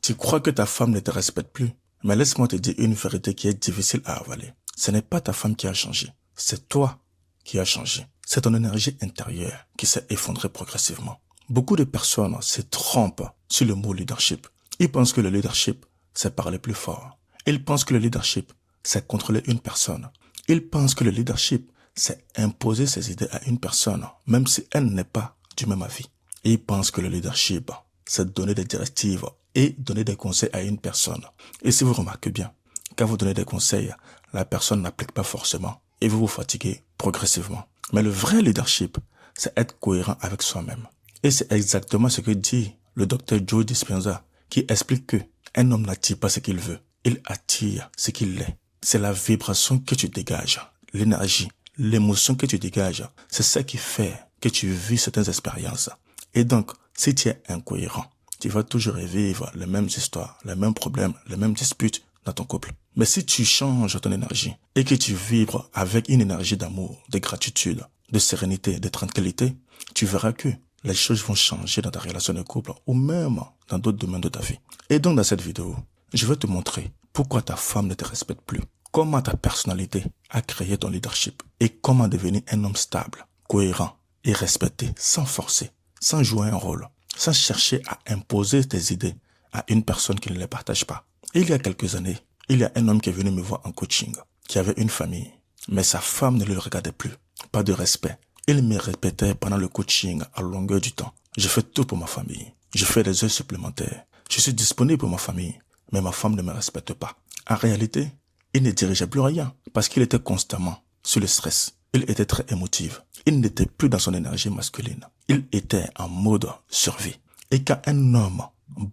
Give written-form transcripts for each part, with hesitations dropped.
Tu crois que ta femme ne te respecte plus, mais laisse-moi te dire une vérité qui est difficile à avaler. Ce n'est pas ta femme qui a changé, c'est toi qui as changé. C'est ton énergie intérieure qui s'est effondrée progressivement. Beaucoup de personnes se trompent sur le mot leadership. Ils pensent que le leadership, c'est parler plus fort. Ils pensent que le leadership, c'est contrôler une personne. Ils pensent que le leadership, c'est imposer ses idées à une personne, même si elle n'est pas du même avis. Ils pensent que le leadership, c'est donner des directives et donner des conseils à une personne. Et si vous remarquez bien, quand vous donnez des conseils, la personne n'applique pas forcément et vous vous fatiguez progressivement. Mais le vrai leadership, c'est être cohérent avec soi-même. Et c'est exactement ce que dit le docteur Joe Dispenza, qui explique que un homme n'attire pas ce qu'il veut, il attire ce qu'il est. C'est la vibration que tu dégages, l'énergie, l'émotion que tu dégages. C'est ça qui fait que tu vis certaines expériences. Et donc, si tu es incohérent, tu vas toujours revivre les mêmes histoires, les mêmes problèmes, les mêmes disputes dans ton couple. Mais si tu changes ton énergie et que tu vibres avec une énergie d'amour, de gratitude, de sérénité, de tranquillité, tu verras que les choses vont changer dans ta relation de couple ou même dans d'autres domaines de ta vie. Et donc dans cette vidéo, je vais te montrer pourquoi ta femme ne te respecte plus, comment ta personnalité a créé ton leadership et comment devenir un homme stable, cohérent et respecté sans forcer, sans jouer un rôle, sans chercher à imposer tes idées à une personne qui ne les partage pas. Et il y a quelques années, il y a un homme qui est venu me voir en coaching, qui avait une famille, mais sa femme ne le regardait plus, pas de respect. Il me répétait pendant le coaching à longueur du temps. Je fais tout pour ma famille. Je fais des heures supplémentaires. Je suis disponible pour ma famille. Mais ma femme ne me respecte pas. En réalité, il ne dirigeait plus rien parce qu'il était constamment sur le stress. Il était très émotif. Il n'était plus dans son énergie masculine. Il était en mode survie. Et quand un homme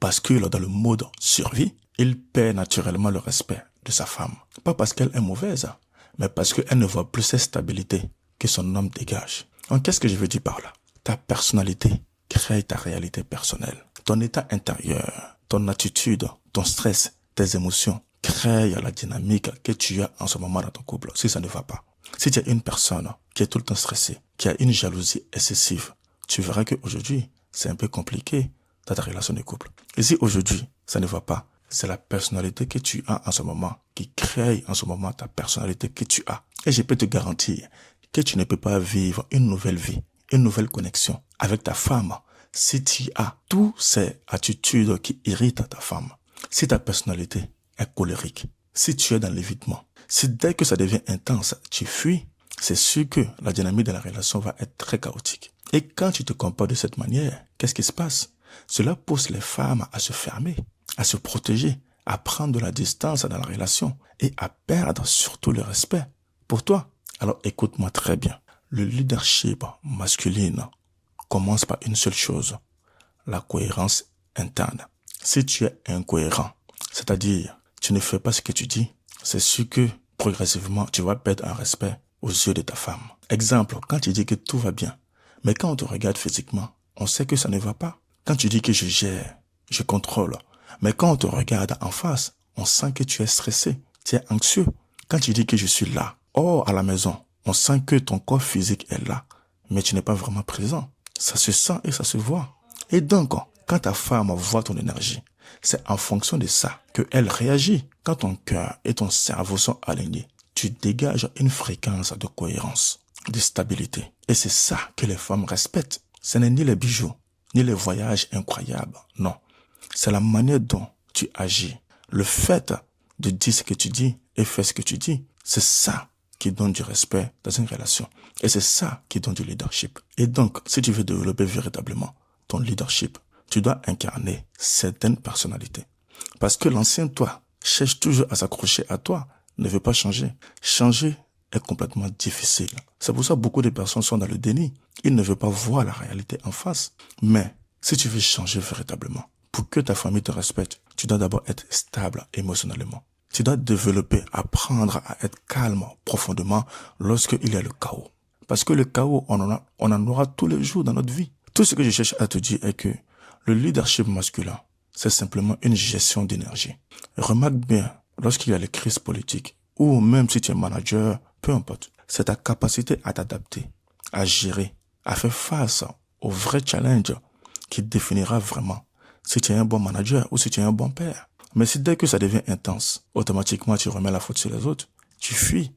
bascule dans le mode survie, il perd naturellement le respect de sa femme. Pas parce qu'elle est mauvaise, mais parce qu'elle ne voit plus cette stabilité que son homme dégage. Donc, qu'est-ce que je veux dire par là? Ta personnalité crée ta réalité personnelle. Ton état intérieur, ton attitude, ton stress, tes émotions créent la dynamique que tu as en ce moment dans ton couple, si ça ne va pas. Si tu es une personne qui est tout le temps stressée, qui a une jalousie excessive, tu verras qu'aujourd'hui, c'est un peu compliqué dans ta relation de couple. Et si aujourd'hui, ça ne va pas, c'est la personnalité que tu as en ce moment qui crée en ce moment ta personnalité que tu as. Et je peux te garantir que tu ne peux pas vivre une nouvelle vie, une nouvelle connexion avec ta femme si tu as toutes ces attitudes qui irritent ta femme. Si ta personnalité est colérique, si tu es dans l'évitement, si dès que ça devient intense, tu fuis, c'est sûr que la dynamique de la relation va être très chaotique. Et quand tu te comportes de cette manière, qu'est-ce qui se passe? Cela pousse les femmes à se fermer, à se protéger, à prendre de la distance dans la relation et à perdre surtout le respect pour toi. Alors écoute-moi très bien. Le leadership masculin commence par une seule chose, la cohérence interne. Si tu es incohérent, c'est-à-dire tu ne fais pas ce que tu dis, c'est sûr que progressivement tu vas perdre un respect aux yeux de ta femme. Exemple, quand tu dis que tout va bien, mais quand on te regarde physiquement, on sait que ça ne va pas. Quand tu dis que je gère, je contrôle, mais quand on te regarde en face, on sent que tu es stressé, tu es anxieux. Quand tu dis que je suis là, à la maison, on sent que ton corps physique est là, mais tu n'es pas vraiment présent. Ça se sent et ça se voit. Et donc, quand ta femme voit ton énergie, c'est en fonction de ça qu'elle réagit. Quand ton cœur et ton cerveau sont alignés, tu dégages une fréquence de cohérence, de stabilité. Et c'est ça que les femmes respectent. Ce n'est ni les bijoux, ni les voyages incroyables, non. C'est la manière dont tu agis. Le fait de dire ce que tu dis et faire ce que tu dis, c'est ça qui donne du respect dans une relation. Et c'est ça qui donne du leadership. Et donc, si tu veux développer véritablement ton leadership, tu dois incarner certaines personnalités. Parce que l'ancien toi cherche toujours à s'accrocher à toi, ne veut pas changer. Changer est complètement difficile. C'est pour ça que beaucoup de personnes sont dans le déni. Ils ne veulent pas voir la réalité en face. Mais si tu veux changer véritablement, pour que ta famille te respecte, tu dois d'abord être stable émotionnellement. Tu dois développer, apprendre à être calme profondément lorsqu'il y a le chaos. Parce que le chaos, on en aura tous les jours dans notre vie. Tout ce que je cherche à te dire est que le leadership masculin, c'est simplement une gestion d'énergie. Remarque bien, lorsqu'il y a les crises politiques, ou même si tu es manager, peu importe, c'est ta capacité à t'adapter, à gérer, à faire face aux vrais challenges qui définira vraiment si tu es un bon manager ou si tu es un bon père. Mais si dès que ça devient intense, automatiquement tu remets la faute sur les autres, tu fuis.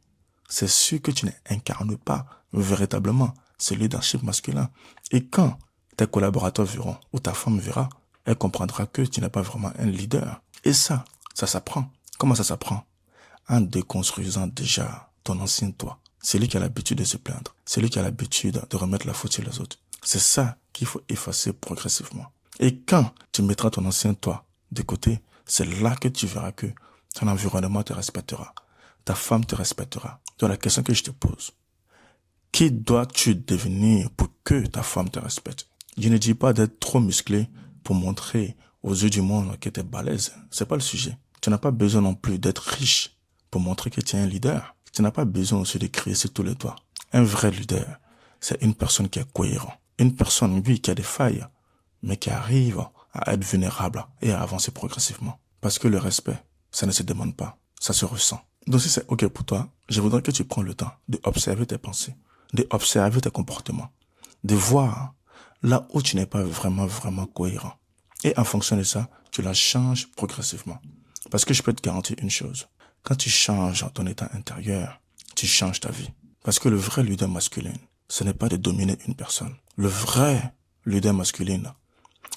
C'est sûr que tu n'incarnes pas véritablement ce leadership masculin. Et quand tes collaborateurs verront ou ta femme verra, elle comprendra que tu n'es pas vraiment un leader. Et ça s'apprend. Comment ça s'apprend? En déconstruisant déjà ton ancien toi. C'est lui qui a l'habitude de se plaindre. C'est lui qui a l'habitude de remettre la faute sur les autres. C'est ça qu'il faut effacer progressivement. Et quand tu mettras ton ancien toi de côté, c'est là que tu verras que ton environnement te respectera. Ta femme te respectera. Donc la question que je te pose, qui dois-tu devenir pour que ta femme te respecte? Je ne dis pas d'être trop musclé pour montrer aux yeux du monde que tu es balèze. C'est pas le sujet. Tu n'as pas besoin non plus d'être riche pour montrer que tu es un leader. Tu n'as pas besoin aussi de crier sur tous les toits. Un vrai leader, c'est une personne qui est cohérent. Une personne, oui, qui a des failles, mais qui arrive à être vulnérable et à avancer progressivement. Parce que le respect, ça ne se demande pas, ça se ressent. Donc si c'est OK pour toi, je voudrais que tu prennes le temps d'observer tes pensées, d'observer tes comportements, de voir là où tu n'es pas vraiment cohérent. Et en fonction de ça, tu la changes progressivement. Parce que je peux te garantir une chose. Quand tu changes ton état intérieur, tu changes ta vie. Parce que le vrai leader masculin, ce n'est pas de dominer une personne. Le vrai leader masculin,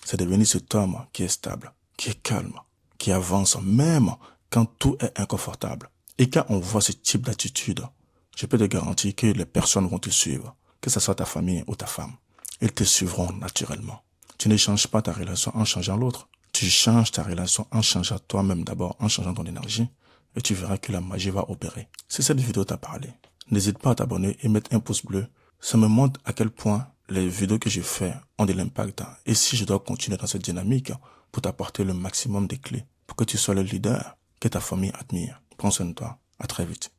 c'est de devenir cet homme qui est stable, qui est calme, qui avance même quand tout est inconfortable. Et quand on voit ce type d'attitude, je peux te garantir que les personnes vont te suivre, que ce soit ta famille ou ta femme. Ils te suivront naturellement. Tu ne changes pas ta relation en changeant l'autre. Tu changes ta relation en changeant toi-même d'abord, en changeant ton énergie. Et tu verras que la magie va opérer. Si cette vidéo t'a parlé, n'hésite pas à t'abonner et mettre un pouce bleu. Ça me montre à quel point les vidéos que je fais ont de l'impact. Et si je dois continuer dans cette dynamique pour t'apporter le maximum de clés, pour que tu sois le leader que ta famille admire. Prends soin de toi. À très vite.